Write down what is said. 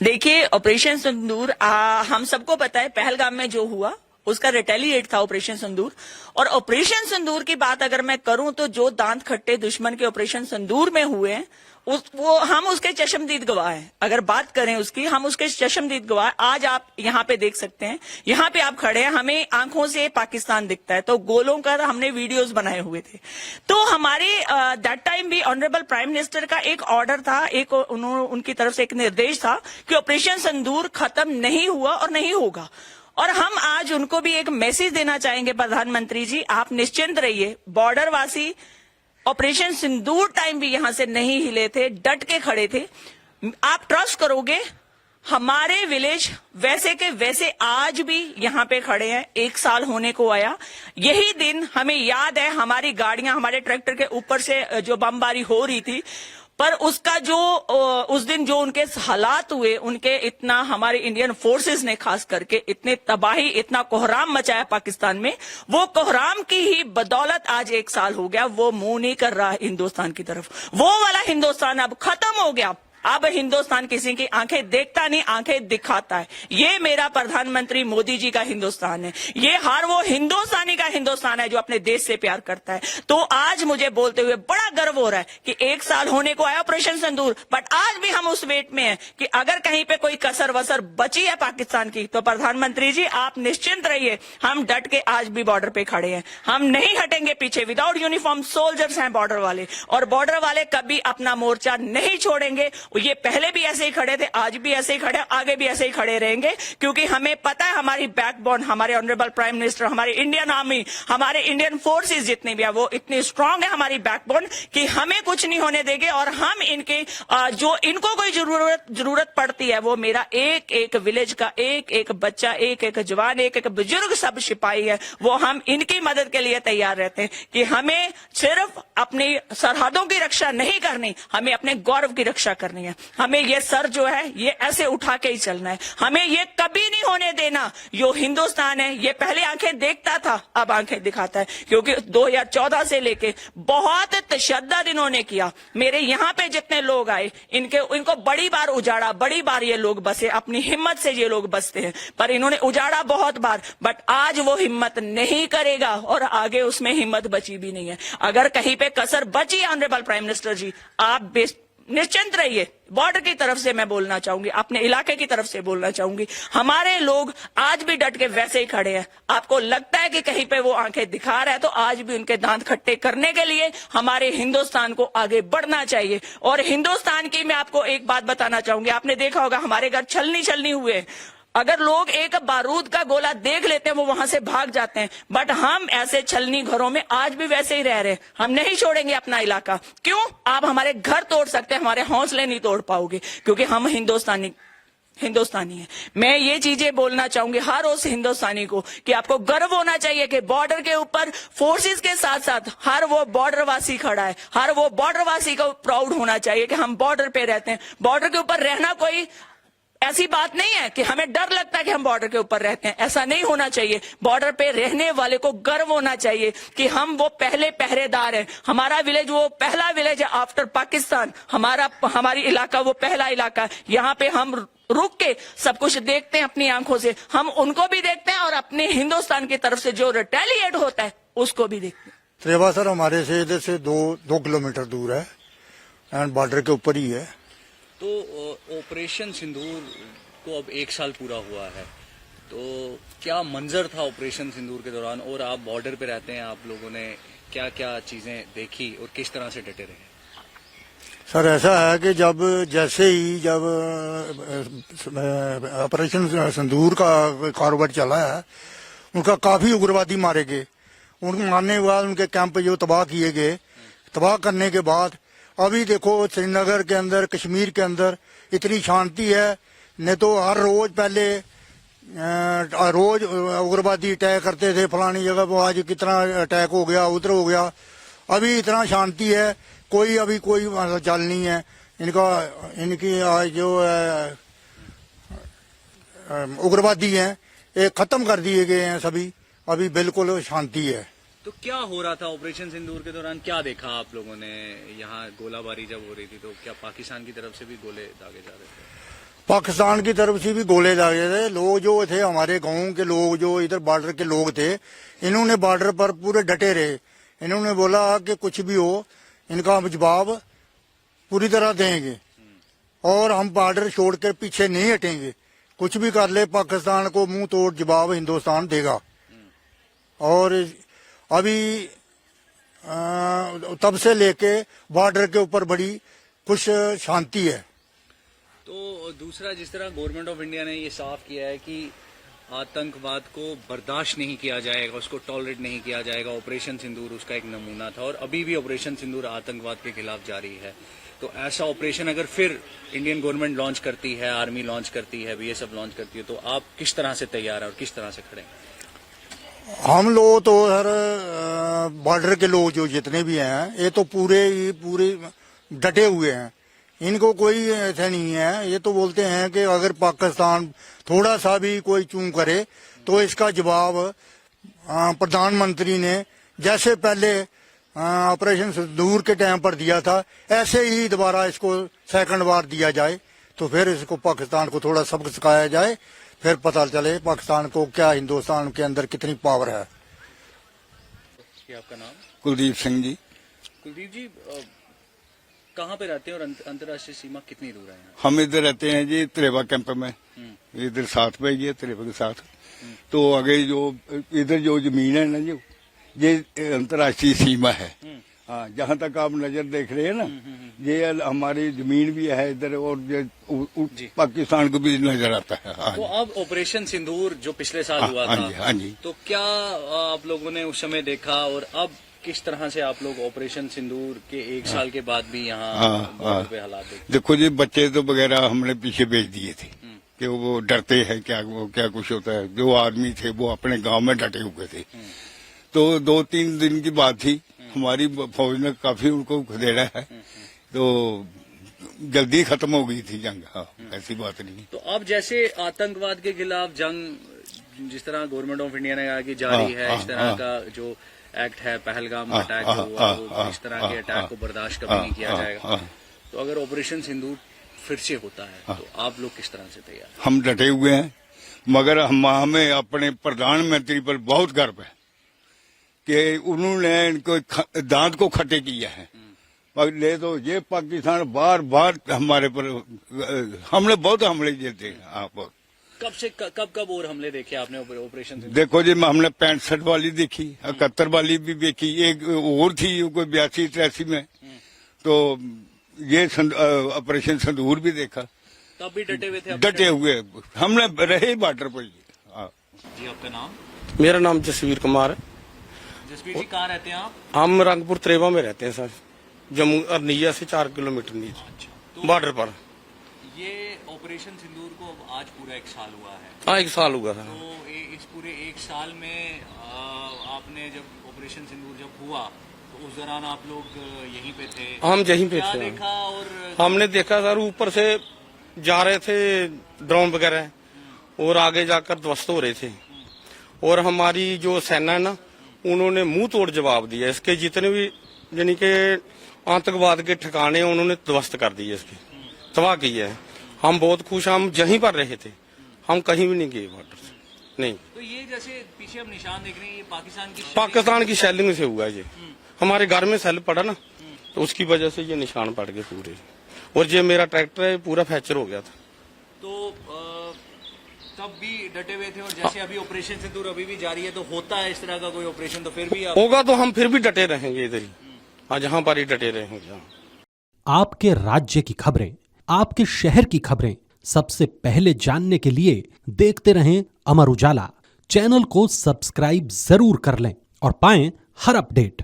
देखिए, ऑपरेशन सिंदूर हम सबको पता है पहलगाम में जो हुआ उसका रिटेलिएट था ऑपरेशन सिंदूर। और ऑपरेशन सिंदूर की बात अगर मैं करूं तो जो दांत खट्टे दुश्मन के ऑपरेशन सिंदूर में हुए हैं वो हम उसके चशमदीद गवाह हैं। अगर बात करें उसकी, हम उसके चशमदीद गवाह। आज आप यहाँ पे देख सकते हैं, यहाँ पे आप खड़े हैं, हमें आंखों से पाकिस्तान दिखता है, तो गोलों का हमने वीडियोस बनाए हुए थे। तो हमारे दैट टाइम भी ऑनरेबल प्राइम मिनिस्टर का एक ऑर्डर था, एक उनकी तरफ से एक निर्देश था कि ऑपरेशन सिंदूर खत्म नहीं हुआ और नहीं होगा। और हम आज उनको भी एक मैसेज देना चाहेंगे, प्रधानमंत्री जी आप निश्चिंत रहिए। बॉर्डर वासी ऑपरेशन सिंदूर टाइम भी यहां से नहीं हिले थे, डट के खड़े थे। आप ट्रस्ट करोगे, हमारे विलेज वैसे के वैसे आज भी यहाँ पे खड़े हैं। 1 साल होने को आया, यही दिन हमें याद है, हमारी गाड़ियां हमारे ट्रैक्टर के ऊपर से जो बमबारी हो रही थी, पर उसका जो उस दिन जो उनके हालात हुए, उनके इतना हमारे इंडियन फोर्सेस ने खास करके इतने तबाही, इतना कोहराम मचाया पाकिस्तान में, वो कोहराम की ही बदौलत आज 1 साल हो गया वो मुंह नहीं कर रहा हिंदुस्तान की तरफ। वो वाला हिंदुस्तान अब खत्म हो गया। अब हिंदुस्तान किसी की आंखें देखता नहीं, आंखें दिखाता है। ये मेरा प्रधानमंत्री मोदी जी का हिंदुस्तान है। ये हर वो हिंदुस्तानी का हिंदुस्तान है जो अपने देश से प्यार करता है। तो आज मुझे बोलते हुए बड़ा गर्व हो रहा है कि 1 साल होने को आया ऑपरेशन सिंदूर, बट आज भी हम उस वेट में हैं कि अगर कहीं पे कोई कसर वसर बची है पाकिस्तान की, तो प्रधानमंत्री जी आप निश्चिंत रहिए, हम डट के आज भी बॉर्डर पे खड़े हैं। हम नहीं हटेंगे पीछे। विदाउट यूनिफॉर्म सोल्जर्स हैं बॉर्डर वाले, और बॉर्डर वाले कभी अपना मोर्चा नहीं छोड़ेंगे। ये पहले भी ऐसे ही खड़े थे, आज भी ऐसे ही खड़े, आगे भी ऐसे ही खड़े रहेंगे, क्योंकि हमें पता है हमारी बैकबोन, हमारे ऑनरेबल प्राइम मिनिस्टर, हमारे इंडियन आर्मी, हमारे इंडियन फोर्सेस जितने भी है वो इतनी स्ट्रांग है हमारी बैकबोन कि हमें कुछ नहीं होने देंगे। और हम इनके जो इनको कोई जरूरत पड़ती है, वो मेरा एक एक विलेज का एक एक बच्चा, एक एक जवान, एक एक बुजुर्ग, सब सिपाही है, वो हम इनकी मदद के लिए तैयार रहते हैं कि हमें सिर्फ अपनी सरहदों की रक्षा नहीं करनी, हमें अपने गौरव की रक्षा करनी है। हमें ये सर जो है ये ऐसे उठा के ही चलना है, हमें ये कभी नहीं होने देना। जो हिंदुस्तान है ये पहले आंखें देखता था, अब आंखें दिखाता है, क्योंकि 2014 से लेके बहुत तशद्दुद इन्होंने किया। मेरे यहाँ पे जितने लोग आए, इनको बड़ी बार उजाड़ा, बड़ी बार ये लोग बसे, अपनी हिम्मत से ये लोग बसते हैं, पर इन्होंने उजाड़ा बहुत बार, बट आज वो हिम्मत नहीं करेगा और आगे उसमें हिम्मत बची भी नहीं है। अगर कहीं पे कसर बची, ऑनरेबल प्राइम मिनिस्टर जी आप निश्चिंत रहिए। बॉर्डर की तरफ से मैं बोलना चाहूंगी, अपने इलाके की तरफ से बोलना चाहूंगी, हमारे लोग आज भी डट के वैसे ही खड़े हैं। आपको लगता है कि कहीं पे वो आंखें दिखा रहा है, तो आज भी उनके दांत खट्टे करने के लिए हमारे हिंदुस्तान को आगे बढ़ना चाहिए। और हिंदुस्तान की मैं आपको एक बात बताना चाहूंगी, आपने देखा होगा हमारे घर छलनी हुए, अगर लोग एक बारूद का गोला देख लेते हैं वो वहां से भाग जाते हैं, बट हम ऐसे छलनी घरों में आज भी वैसे ही रह रहे हैं। हम नहीं छोड़ेंगे अपना इलाका। क्यों? आप हमारे घर तोड़ सकते हैं, हमारे हौसले नहीं तोड़ पाओगे, क्योंकि हम हिंदुस्तानी है। मैं ये चीजें बोलना चाहूंगी हर उस हिंदुस्तानी को कि आपको गर्व होना चाहिए कि बॉर्डर के ऊपर फोर्सेस के साथ साथ हर वो बॉर्डर वासी खड़ा है। हर वो बॉर्डर वासी को प्राउड होना चाहिए कि हम बॉर्डर पे रहते हैं। बॉर्डर के ऊपर रहना कोई ऐसी बात नहीं है कि हमें डर लगता है कि हम बॉर्डर के ऊपर रहते हैं, ऐसा नहीं होना चाहिए। बॉर्डर पे रहने वाले को गर्व होना चाहिए कि हम वो पहले पहरेदार हैं। हमारा विलेज वो पहला विलेज है आफ्टर पाकिस्तान। हमारी इलाका वो पहला इलाका है। यहाँ पे हम रुक के सब कुछ देखते हैं अपनी आंखों से, हम उनको भी देखते हैं और अपने हिंदुस्तान की तरफ से जो रिटेलिएट होता है उसको भी देखते हैं। त्रेवा सर हमारे से इधर से 2 किलोमीटर दूर है एंड बॉर्डर के ऊपर ही है। तो ऑपरेशन सिंदूर को अब 1 साल पूरा हुआ है, तो क्या मंजर था ऑपरेशन सिंदूर के दौरान, और आप बॉर्डर पे रहते हैं, आप लोगों ने क्या क्या चीजें देखी और किस तरह से डटे रहे? सर ऐसा है कि जैसे ही ऑपरेशन सिंदूर का कारोबार चला है, उनका काफी उग्रवादी मारे गए। उनको मारने के बाद उनके कैंप जो तबाह किए गए, तबाह करने के बाद अभी देखो श्रीनगर के अंदर, कश्मीर के अंदर इतनी शांति है। नहीं तो हर रोज पहले रोज उग्रवादी अटैक करते थे फलानी जगह, वो आज कितना अटैक हो गया, उधर हो गया। अभी इतना शांति है, अभी कोई चाल नहीं है इनकी आज जो उग्रवादी हैं ये खत्म कर दिए गए हैं सभी, अभी बिल्कुल शांति है। तो क्या हो रहा था ऑपरेशन सिंदूर के दौरान, क्या देखा आप लोगों ने? यहाँ गोलाबारी जब हो रही थी तो क्या पाकिस्तान की तरफ से भी गोले दागे जा रहे थे? पाकिस्तान की तरफ से भी गोले लगे थे। लोग जो थे हमारे गांव के लोग, जो इधर बॉर्डर के लोग थे, इन्होंने बॉर्डर पर पूरे डटे रहे। इन्होंने बोला कि कुछ भी हो इनका हम जवाब पूरी तरह देंगे और हम बॉर्डर छोड़कर पीछे नहीं हटेंगे। कुछ भी कर ले पाकिस्तान को मुंह तोड़ जवाब हिंदुस्तान देगा। और अभी तब से लेके बॉर्डर के ऊपर बड़ी कुछ शांति है। तो दूसरा, जिस तरह गवर्नमेंट ऑफ इंडिया ने ये साफ किया है कि आतंकवाद को बर्दाश्त नहीं किया जाएगा, उसको टॉलरेट नहीं किया जाएगा। ऑपरेशन सिंदूर उसका एक नमूना था और अभी भी ऑपरेशन सिंदूर आतंकवाद के खिलाफ जारी है। तो ऐसा ऑपरेशन अगर फिर इंडियन गवर्नमेंट लॉन्च करती है, आर्मी लॉन्च करती है, बीएसएफ लॉन्च करती है, तो आप किस तरह से तैयार है और किस तरह से खड़े हैं? हम लोग तो हर बॉर्डर के लोग जो जितने भी हैं, ये तो पूरे डटे हुए हैं। इनको कोई ऐसा नहीं है। ये तो बोलते हैं कि अगर पाकिस्तान थोड़ा सा भी कोई चूक करे तो इसका जवाब प्रधानमंत्री ने जैसे पहले ऑपरेशन सिंदूर के टाइम पर दिया था, ऐसे ही दोबारा इसको सेकंड बार दिया जाए, तो फिर इसको पाकिस्तान को थोड़ा सबक सिखाया जाए, फिर पता चले पाकिस्तान को क्या हिंदुस्तान के अंदर कितनी पावर है। क्या आपका नाम? कुलदीप सिंह जी। कुलदीप जी, कहाँ पे रहते हैं और अंतर्राष्ट्रीय सीमा कितनी दूर है यहाँ? हम इधर रहते हैं जी त्रेवा कैंप में, इधर साथ में ये त्रेवा के साथ। तो आगे जो इधर जो जमीन है ना, जो ये अंतर्राष्ट्रीय सीमा है। हाँ, जहाँ तक आप नजर देख रहे हैं ना, ये हमारी जमीन भी है इधर, और ये पाकिस्तान को भी नजर आता है। हाँ, तो अब ऑपरेशन सिंदूर जो पिछले साल हुआ था, हाँ जी, तो क्या आप लोगों ने उस समय देखा और अब किस तरह से आप लोग ऑपरेशन सिंदूर के एक साल के बाद भी यहाँ बॉर्डर पे हालात देखते? देखो जी, बच्चे तो वगैरह हमने पीछे भेज दिए थे कि वो डरते हैं, क्या कुछ होता है। जो आदमी थे वो अपने गांव में डटे हुए थे। तो 2-3 दिन की बात थी, हमारी फौज ने काफी उनको खदेड़ा है, तो जल्दी खत्म हो गई थी जंग। हाँ, ऐसी बात नहीं। तो अब जैसे आतंकवाद के खिलाफ जंग जिस तरह गवर्नमेंट ऑफ इंडिया ने कहा कि जारी है, इस तरह का जो एक्ट है, पहलगाम अटैक जो हुआ, वो इस तरह के अटैक को बर्दाश्त कभी नहीं किया जाएगा। तो अगर ऑपरेशन सिंदूर फिर से होता है तो आप लोग किस तरह से तैयार? हम डटे हुए हैं, मगर हमें अपने प्रधानमंत्री पर बहुत गर्व है कि उन्होंने इनको दांत को खट्टे किया है। ले तो ये पाकिस्तान बार बार हमारे पर, हमने बहुत हमले किए थे। आप कब से कब और हमले देखे आपने ऑपरेशन से? देखो जी, हमने 65 वाली देखी, 71 वाली भी देखी, एक और थी कोई 82-83 में। तो ये ऑपरेशन सिंदूर भी देखा। तब भी डटे हुए थे? डटे हुए हमने रहे बॉर्डर पर। जी, आपका नाम? मेरा नाम जसवीर कुमार है। जसवीर जी, कहाँ रहते हैं आप? हम रंगपुर त्रेवा में रहते हैं सर, जम्मू अरनिया से 4 किलोमीटर नीचे तो बॉर्डर पर। ये ऑपरेशन सिंदूर को अब आज पूरा 1 साल हुआ है। हाँ, 1 साल हुआ था। तो इस पूरे 1 साल में आपने जब ऑपरेशन सिंदूर जब हुआ तो उस दौरान आप लोग यहीं पे थे? हम यहीं पे क्या थे। देखा? और हमने देखा सर, ऊपर से जा रहे थे ड्रोन वगैरह, और आगे जाकर ध्वस्त हो रहे थे। और हमारी जो सेना है ना, उन्होंने मुंह तोड़ जवाब दिया। इसके जितने भी यानी कि आतंकवाद के ठिकाने उन्होंने ध्वस्त कर दिए, इसके तबाह किए है। हम बहुत खुश, हम यहीं पर रहे थे, हम कहीं भी नहीं गए बॉर्डर से। नहीं, तो ये जैसे पीछे हम निशान देख रहे हैं, ये पाकिस्तान की शेलिंग से हुआ है। ये हमारे घर में सेल पड़ा ना, तो उसकी वजह से ये निशान पड़ गए पूरे। और ये मेरा ट्रैक्टर है, पूरा फ्रैक्चर हो गया था। तो तब भी डटे हुए थे, और जैसे अभी ऑपरेशन सिंदूर अभी भी जारी है, तो होता है इस तरह का कोई ऑपरेशन तो फिर भी होगा, तो हम फिर भी डटे रहेंगे इधर ही। हाँ, जहाँ पर ही डटे रहेंगे। आपके राज्य की खबरें, आपके शहर की खबरें सबसे पहले जानने के लिए देखते रहें अमर उजाला। चैनल को सब्सक्राइब जरूर कर लें और पाएं हर अपडेट।